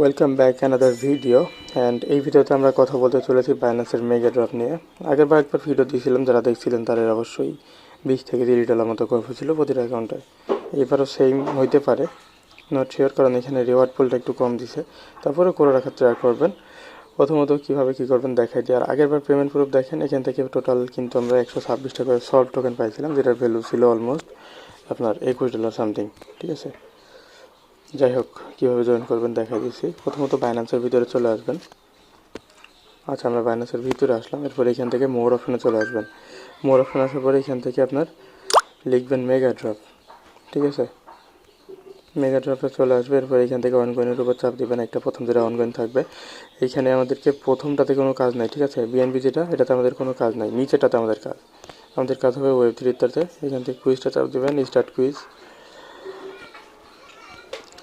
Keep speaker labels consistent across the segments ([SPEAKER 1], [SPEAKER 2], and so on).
[SPEAKER 1] Welcome back another video and এই ভিডিওতে আমরা কথা বলতে চলেছি বাইন্যান্সের মেগা ড্রপ নিয়ে। আগেরবার একবার ভিডিও দিয়েছিলাম, যারা দেখছিলেন তাদের অবশ্যই $20 থেকে $30 মতো গল্প ছিল প্রতিটা অ্যাকাউন্টে। এবারও সেম হইতে পারে, নট শিওর, কারণ এখানে রিওয়ার্ড পুলটা একটু কম দিছে। তারপরে করে রাখার ট্রাই করবেন। প্রথমত কীভাবে কী করবেন দেখাই দিয়ে। আর আগেরবার পেমেন্ট প্রুফ দেখেন, এখান থেকে টোটাল কিন্তু আমরা 126 টাকা সল্ভ টোকেন পাইছিলাম, যেটার ভ্যালু ছিল অলমোস্ট আপনার $21 সামথিং। ঠিক আছে, যাই হোক, কীভাবে জয়েন করবেন দেখাই দিচ্ছি। প্রথমত বাইন্যান্সের ভিতরে চলে আসবেন। আচ্ছা, আমরা বাইন্যান্সের ভিতরে আসলাম। এরপরে এখান থেকে মোর অপশনে চলে আসবেন। মোর অপশন আসার পরে এখান থেকে আপনার লিখবেন মেগা ড্রপ। ঠিক আছে, মেগা ড্রপে চলে আসবে। এরপর এখান থেকে অনগয়েনের উপর চাপ দিবেন, একটা প্রথম যেটা অনগয়েন থাকবে। এইখানে আমাদেরকে প্রথমটাতে কোনো কাজ নাই, ঠিক আছে। বিএনবি যেটা, এটাতে আমাদের কোনো কাজ নাই, নিচেটাতে আমাদের কাজ হবে ওয়েব3টাতে। এখান থেকে কুইজটা চাপ দেবেন, স্টার্ট কুইজ।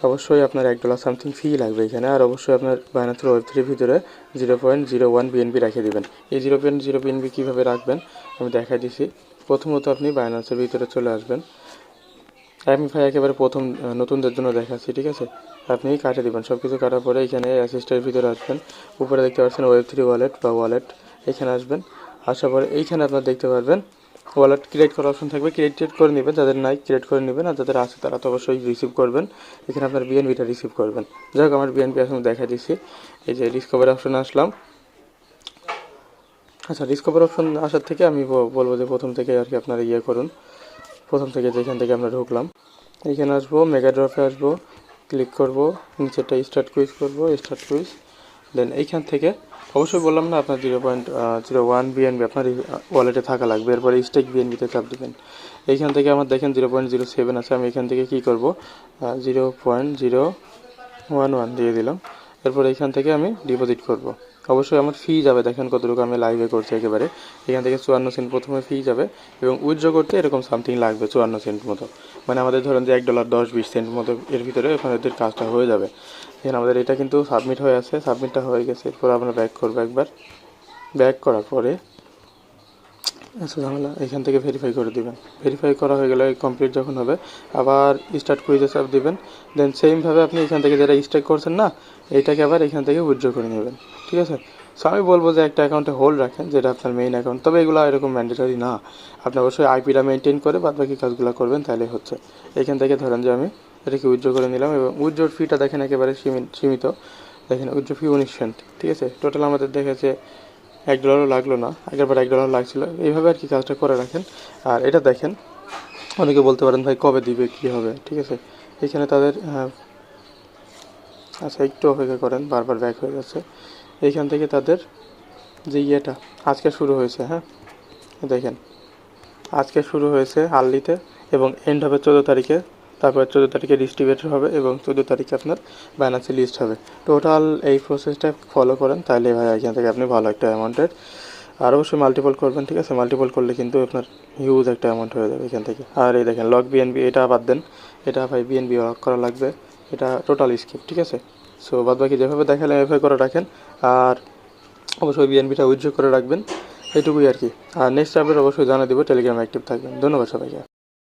[SPEAKER 1] অবশ্যই আপনার $1 সামথিং ফি লাগবে এখানে। আর অবশ্যই আপনার বাইন্যান্সের ওয়েব3 ভিতরে 0.01 বিএনবি রেখে দেবেন। এই 0.0 বিএনবি কীভাবে রাখবেন আমি দেখাই দিছি। প্রথমত আপনি বাইন্যান্সের ভিতরে চলে আসবেন। আমি ভাই একেবারে প্রথম নতুনদের জন্য দেখাচ্ছি, ঠিক আছে। আপনি কাটে দেবেন, সব কিছু কাটার পরে এখানে অ্যাসিস্টের ভিতরে আসবেন। উপরে দেখতে পাচ্ছেন ওয়েব3 ওয়ালেট বা ওয়ালেট, এখানে আসবেন। আসার পরে এইখানে আপনার দেখতে পারবেন ওয়ালেট ক্রিয়েট করার অপশন থাকবে। ক্রিয়েট করে নেবেন, যাদের নাই ক্রিয়েট করে নেবেন, আর যাদের আছে তারা তো অবশ্যই রিসিভ করবেন। এখানে আপনার বিএনবিটা রিসিভ করবেন। যাই হোক, আমার বিএনবি এখন দেখা দিচ্ছি। এই যে ডিসকভার অপশনে আসলাম। আচ্ছা, ডিসকভার অপশন আসার থেকে আমি বলবো যে প্রথম থেকে আর কি আপনারা করুন। প্রথম থেকে যেখান থেকে আমরা ঢুকলাম, এখানে আসবো, মেগা ড্রপে আসবো, ক্লিক করব, নিচেরটা স্টার্ট কুইজ করবো, স্টার্ট কুইজ। দেন এইখান থেকে অবশ্যই বললাম না, আপনার 0.01 বিএনবি আপনার ওয়ালেটে থাকা লাগবে। এরপরে স্টেক বিএনবিতে চাপ দেবেন। এইখান থেকে আমার দেখেন 0.07 আছে। আমি এখান থেকে কী করব, 0.011 দিয়ে দিলাম। এরপর এইখান থেকে আমি ডিপোজিট করব। অবশ্যই আমার ফি যাবে, দেখেন কতটুকু আমি লাইভে করছি একেবারে। এখান থেকে 54 সেন্ট প্রথমে ফি যাবে, এবং উইথড্র করতে এরকম সামথিং লাগবে 54 সেন্ট মতো। মানে আমাদের ধরেন যে $1 10-20 সেন্ট মতো এর ভিতরে ওখানে ওদের কাজটা হয়ে যাবে। এখানে আমাদের এটা কিন্তু সাবমিট হয়ে আছে, সাবমিটটা হয়ে গেছে। এরপর আমরা ব্যাক করবো একবার। ব্যাক করার পরে আচ্ছা ঝামেলা, এখান থেকে ভেরিফাই করে দিবেন। ভেরিফাই করা হয়ে গেলে কমপ্লিট যখন হবে, আবার স্টার্ট কুইজে চাপ দিবেন। দেন সেমভাবে আপনি এখান থেকে যেটা স্টেক করছেন না, এইটাকে আবার এখান থেকে উইথড্র করে নেবেন। ঠিক আছে। সো আমি বলবো যে একটা অ্যাকাউন্টে হোল্ড রাখেন, যেটা আপনার মেইন অ্যাকাউন্ট। তবে এগুলো এরকম ম্যান্ডেটরি না, আপনি অবশ্যই আইপিটা মেনটেন করে বাদবাকি কাজগুলো করবেন, তাহলে হচ্ছে। এখান থেকে ধরেন যে আমি এটাকে উইথড্র করে নিলাম, এবং উইথড্রোর ফিটা দেখেন একেবারে সীমিত। দেখেন উইথড্র ফি 19 সেন্ট। ঠিক আছে, টোটাল আমাদের দেখেছে $1 লাগলো না, আগেরবার $1 লাগছিল। এইভাবে আর কি কাজটা করে রাখেন। আর এটা দেখেন, অনেকে বলতে পারেন ভাই কবে দিবে, কী হবে। ঠিক আছে, এখানে তাদের আচ্ছা একটু অপেক্ষা করেন, বারবার ব্যাক হয়ে যাচ্ছে। এইখান থেকে তাদের যে আজকে শুরু হয়েছে, হ্যাঁ দেখেন আজকে শুরু হয়েছে আর্লিতে, এবং এন্ড হবে 14 তারিখে। তারপর 14 তারিখে ডিস্ট্রিবিউটর হবে, এবং 14 তারিখে আপনার বাইন্যান্সে লিস্ট হবে। টোটাল এই প্রসেসটা ফলো করেন, তাহলে ভাই এখান থেকে আপনি ভালো একটা অ্যামাউন্টের, আর অবশ্যই মাল্টিপল করবেন। ঠিক আছে, মাল্টিপল করলে কিন্তু আপনার হিউজ একটা অ্যামাউন্ট হয়ে যাবে এখান থেকে। আর এই দেখেন লক বিএনবি, এটা বাদ দেন, এটা ভাই বিএনবি লক করা লাগবে, এটা টোটাল স্কিপ। ঠিক আছে, সো বাদ বাকি যেভাবে দেখালে এভাবে করে রাখেন, আর অবশ্যই বিএনবিটা উইথড্র করে রাখবেন। এইটুকুই আর কি। আর নেক্সট আপডেট অবশ্যই জানিয়ে দেবো, টেলিগ্রামে অ্যাক্টিভ থাকবেন। ধন্যবাদ সবাইকে।